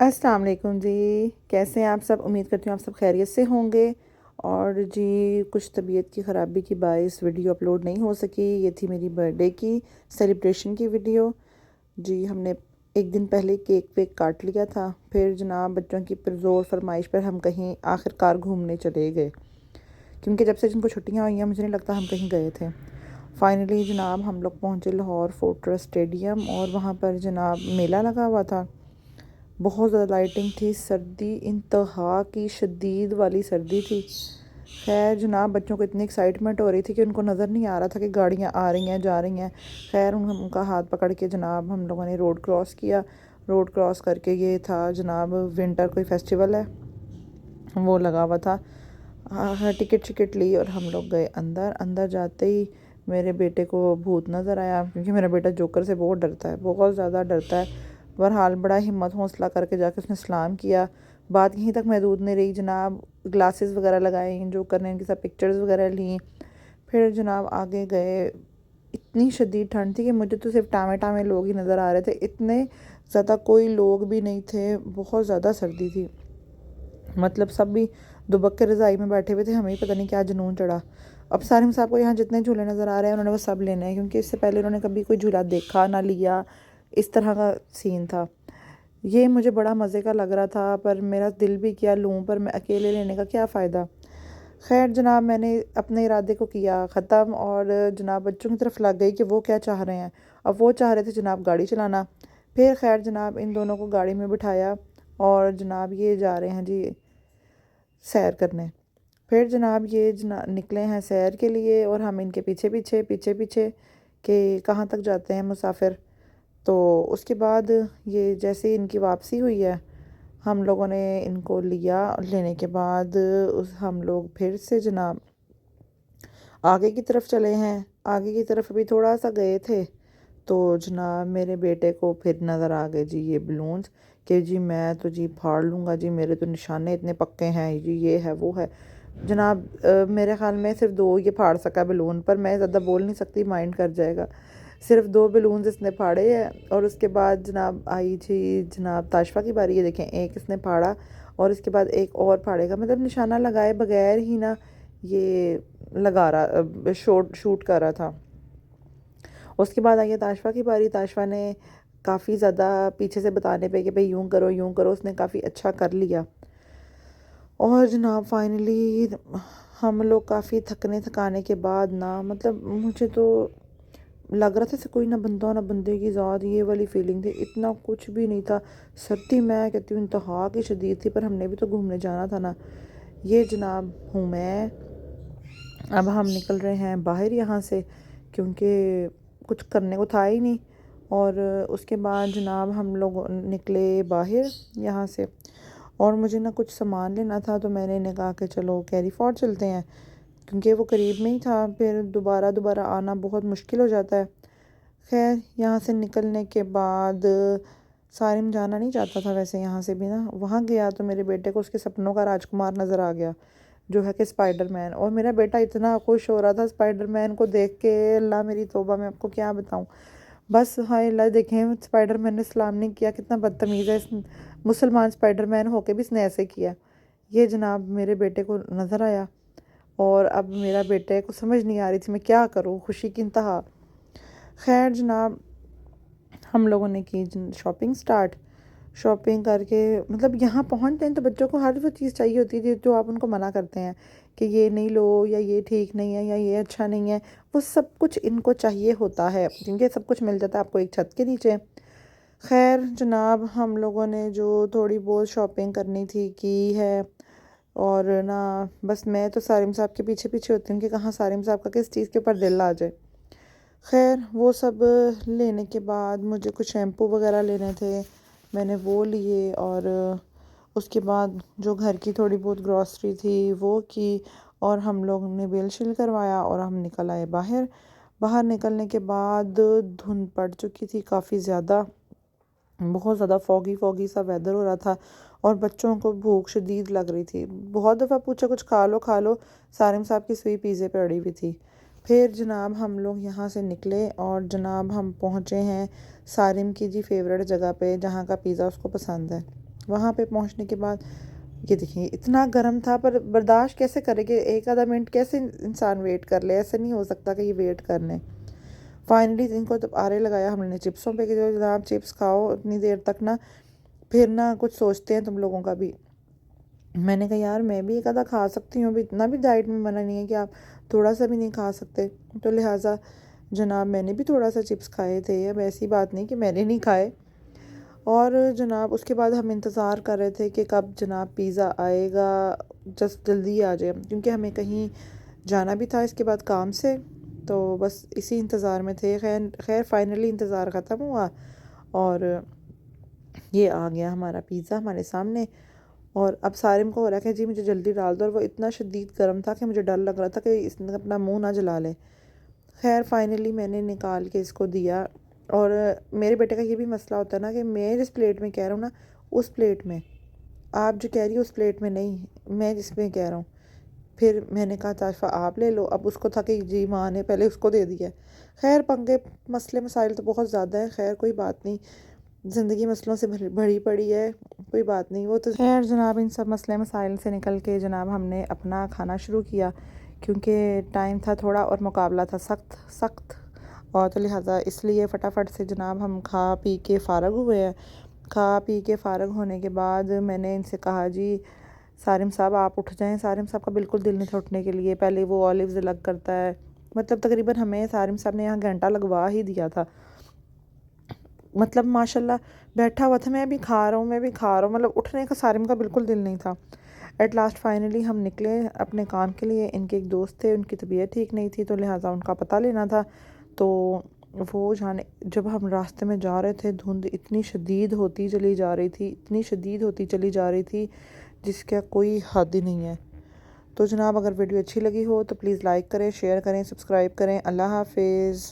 अस्सलाम वालेकुम जी। कैसे हैं आप सब? उम्मीद करती हूँ आप सब खैरियत से होंगे। और जी कुछ तबीयत की ख़राबी की बाइस वीडियो अपलोड नहीं हो सकी। ये थी मेरी बर्थडे की सेलिब्रेशन की वीडियो। जी हमने एक दिन पहले केक वेक काट लिया था। फिर जनाब बच्चों की पुरज़ोर फरमाइश पर हम कहीं आखिरकार घूमने चले गए, क्योंकि जब से जिनको छुट्टियाँ हुई हैं मुझे नहीं लगता हम कहीं गए थे। फाइनली जनाब हम लोग पहुँचे लाहौर फोर्ट्रेस स्टेडियम, और वहाँ पर जनाब मेला लगा हुआ था। बहुत ज़्यादा लाइटिंग थी, सर्दी इंतहा की शदीद वाली सर्दी थी। खैर जनाब बच्चों को इतनी एक्साइटमेंट हो रही थी कि उनको नज़र नहीं आ रहा था कि गाड़ियाँ आ रही हैं जा रही हैं। खैर उनका हाथ पकड़ के जनाब हम लोगों ने रोड क्रॉस किया। रोड क्रॉस करके ये था जनाब विंटर कोई फेस्टिवल है वो लगा हुआ था। हाँ टिकट शिकट ली और हम लोग गए अंदर। अंदर जाते ही मेरे बेटे को भूत नज़र आया, क्योंकि मेरा बेटा जोकर से बहुत डरता है, बहुत ज़्यादा डरता है। बहरहाल बड़ा हिम्मत हौसला करके जाके उसने सलाम किया। बात यहीं तक महदूद नहीं रही जनाब, ग्लासेस वगैरह लगाए जोकर ने, इनके साथ पिक्चर्स वगैरह ली। फिर जनाब आगे गए। इतनी शदीद ठंड थी कि मुझे तो सिर्फ टामे टामे लोग ही नज़र आ रहे थे, इतने ज़्यादा कोई लोग भी नहीं थे। बहुत ज़्यादा सर्दी थी, मतलब सब भी दुबक के रज़ाई में बैठे हुए थे, हमें ही पता नहीं क्या जुनून चढ़ा। अब सारिम साहब को यहाँ जितने झूले नज़र आ रहे हैं उन्होंने वो सब लेने हैं, क्योंकि इससे पहले उन्होंने कभी कोई झूला देखा ना लिया। इस तरह का सीन था। ये मुझे बड़ा मज़े का लग रहा था, पर मेरा दिल भी किया लूँ, पर मैं अकेले लेने का क्या फ़ायदा। खैर जनाब मैंने अपने इरादे को किया ख़त्म, और जनाब बच्चों की तरफ लग गई कि वो क्या चाह रहे हैं। अब वो चाह रहे थे जनाब गाड़ी चलाना। फिर खैर जनाब इन दोनों को गाड़ी में बिठाया और जनाब ये जा रहे हैं जी सैर करने। फिर जनाब ये निकले हैं सैर के लिए, और हम इनके पीछे पीछे पीछे पीछे कि कहाँ तक जाते हैं मुसाफिर। तो उसके बाद ये जैसे ही इनकी वापसी हुई है, हम लोगों ने इनको लिया। लेने के बाद हम लोग फिर से जनाब आगे की तरफ चले हैं। आगे की तरफ अभी थोड़ा सा गए थे तो जनाब मेरे बेटे को फिर नज़र आ गए जी ये बलून्स, कि जी मैं तो जी फाड़ लूँगा जी, मेरे तो निशाने इतने पक्के हैं जी, ये है वो है। जनाब मेरे ख़्याल में सिर्फ 2 ये फाड़ सका बलून, पर मैं ज़्यादा बोल नहीं सकती, माइंड कर जाएगा। सिर्फ 2 बलून्स इसने फाड़े हैं। और उसके बाद जनाब आई थी जनाब ताशफा की बारी। ये देखें एक इसने फाड़ा और इसके बाद एक और फाड़ेगा, मतलब निशाना लगाए बगैर ही ना ये लगा रहा शूट कर रहा था। उसके बाद आई है ताशफा की बारी। ताशफा ने काफ़ी ज़्यादा पीछे से बताने पे कि भाई यूँ करो, उसने काफ़ी अच्छा कर लिया। और जनाब फाइनली हम लोग काफ़ी थकने थकाने के बाद ना, मतलब मुझे तो लग रहा था जैसे कोई ना बंदा ना बंदे की ज़ात, ये वाली फीलिंग थी। इतना कुछ भी नहीं था। सर्दी मैं कहती हूँ इंतहा की शदीद थी, पर हमने भी तो घूमने जाना था ना। ये जनाब हूँ मैं। अब हम निकल रहे हैं बाहर यहाँ से, क्योंकि कुछ करने को था ही नहीं। और उसके बाद जनाब हम लोग निकले बाहर यहाँ से, और मुझे ना कुछ सामान लेना था, तो मैंने इन्हें कहा कि चलो कैरी फोर्ट चलते हैं, क्योंकि वो करीब में ही था, फिर दोबारा दोबारा आना बहुत मुश्किल हो जाता है। खैर यहाँ से निकलने के बाद सारिम जाना नहीं चाहता था वैसे यहाँ से भी ना। वहाँ गया तो मेरे बेटे को उसके सपनों का राजकुमार नज़र आ गया, जो है कि स्पाइडरमैन। और मेरा बेटा इतना खुश हो रहा था स्पाइडरमैन को देख के, अल्लाह मेरी तौबा, मैं आपको क्या बताऊँ। बस हाय अल्लाह, देखें स्पाइडरमैन ने सलाम नहीं किया, कितना बदतमीज़ है। इस मुसलमान स्पाइडरमैन होके भी इसने ऐसे किया। ये जनाब मेरे बेटे को नज़र आया, और अब मेरा बेटे को समझ नहीं आ रही थी मैं क्या करूँ, खुशी की इंतहा। खैर जनाब हम लोगों ने की शॉपिंग स्टार्ट। शॉपिंग करके मतलब यहाँ पहुँचते हैं तो बच्चों को हर वो चीज़ चाहिए होती है जो आप उनको मना करते हैं कि ये नहीं लो, या ये ठीक नहीं है, या ये अच्छा नहीं है। वो सब कुछ इनको चाहिए होता है, क्योंकि सब कुछ मिल जाता है आपको एक छत के नीचे। खैर जनाब हम लोगों ने जो थोड़ी बहुत शॉपिंग करनी थी की है। और ना बस मैं तो सारिम साहब के पीछे पीछे होती हूँ कि कहाँ सारिम साहब का किस चीज़ के ऊपर दिल आ जाए। खैर वो सब लेने के बाद मुझे कुछ शैम्पू वगैरह लेने थे, मैंने वो लिए। और उसके बाद जो घर की थोड़ी बहुत ग्रॉसरी थी वो की, और हम लोग ने बिल शिल करवाया और हम निकल आए बाहर। बाहर निकलने के बाद धुंध पड़ चुकी थी काफ़ी ज़्यादा, बहुत ज़्यादा फॉगी फॉगी सा वेदर हो रहा था, और बच्चों को भूख शदीद लग रही थी। बहुत दफ़ा पूछा कुछ खा लो खा लो, सारिम साहब की सुई पिज़्ज़े पे अड़ी हुई थी। फिर जनाब हम लोग यहाँ से निकले, और जनाब हम पहुँचे हैं सारिम की जी फेवरेट जगह पे, जहाँ का पिज़्ज़ा उसको पसंद है। वहाँ पे पहुँचने के बाद ये देखिए इतना गर्म था, पर बर्दाश्त कैसे करे कि एक आधा मिनट कैसे इंसान वेट कर ले, ऐसे नहीं हो सकता कि ये वेट कर लें। फाइनली इनको तो आरे लगाया हमने चिप्सों पे कि जो जनाब चिप्स खाओ इतनी देर तक ना, फिर ना कुछ सोचते हैं तुम लोगों का भी। मैंने कहा यार मैं भी एक आधा खा सकती हूँ, अभी इतना भी डाइट में मना नहीं है कि आप थोड़ा सा भी नहीं खा सकते। तो लिहाजा जनाब मैंने भी थोड़ा सा चिप्स खाए थे, अब ऐसी बात नहीं कि मैंने नहीं खाए। और जनाब उसके बाद हम इंतज़ार कर रहे थे कि कब जनाब पिज़्ज़ा आएगा, जस्ट जल्दी आ जाए, क्योंकि हमें कहीं जाना भी था इसके बाद काम से। तो बस इसी इंतज़ार में थे। खैर खैर फाइनली इंतज़ार ख़त्म हुआ और ये आ गया हमारा पिज़्ज़ा हमारे सामने। और अब सारिम को हो रहा है कि जी मुझे जल्दी डाल दो, और वो इतना शदीद गर्म था कि मुझे डर लग रहा था कि इसने अपना मुंह ना जला ले। खैर फाइनली मैंने निकाल के इसको दिया। और मेरे बेटे का ये भी मसला होता है ना कि मैं जिस प्लेट में कह रहा हूँ ना, उस प्लेट में, आप जो कह रही हो उस प्लेट में नहीं, मैं जिसमें कह रहा हूँ। फिर मैंने कहा ताशफा आप ले लो, अब उसको था कि जी माँ ने पहले उसको दे दिया। खैर पंगे मसले मसाइल तो बहुत ज़्यादा हैं, खैर कोई बात नहीं, ज़िंदगी मसलों से भरी पड़ी है, कोई बात नहीं। वो तो खैर जनाब इन सब मसले मसाइल से निकल के जनाब हमने अपना खाना शुरू किया, क्योंकि टाइम था थोड़ा और मुकाबला था सख्त सख्त। और तो लिहाजा इसलिए फ़टाफट से जनाब हम खा पी के फ़ारग हुए हैं। खा पी के फ़ारग होने के बाद मैंने इनसे कहा जी सारिम साहब आप उठ जाएं। सारिम साहब का बिल्कुल दिल नहीं था उठने के लिए, पहले वो ऑलिव्स अलग करता है, मतलब तकरीबन हमें सारिम साहब ने यहाँ घंटा लगवा ही दिया था। मतलब माशाल्लाह बैठा हुआ था, मैं भी खा रहा हूँ मैं भी खा रहा हूँ, मतलब उठने का सारिम का बिल्कुल दिल नहीं था। एट लास्ट फाइनली हम निकले अपने काम के लिए। इनके एक दोस्त थे, उनकी तबीयत ठीक नहीं थी, तो लिहाजा उनका पता लेना था। तो वो जाने जब हम रास्ते में जा रहे थे, धुंध इतनी शदीद होती चली जा रही थी, इतनी शदीद होती चली जा रही थी जिसका कोई हद ही नहीं है। तो जनाब अगर वीडियो अच्छी लगी हो तो प्लीज़ लाइक करें, शेयर करें, सब्सक्राइब करें। अल्लाह हाफिज़।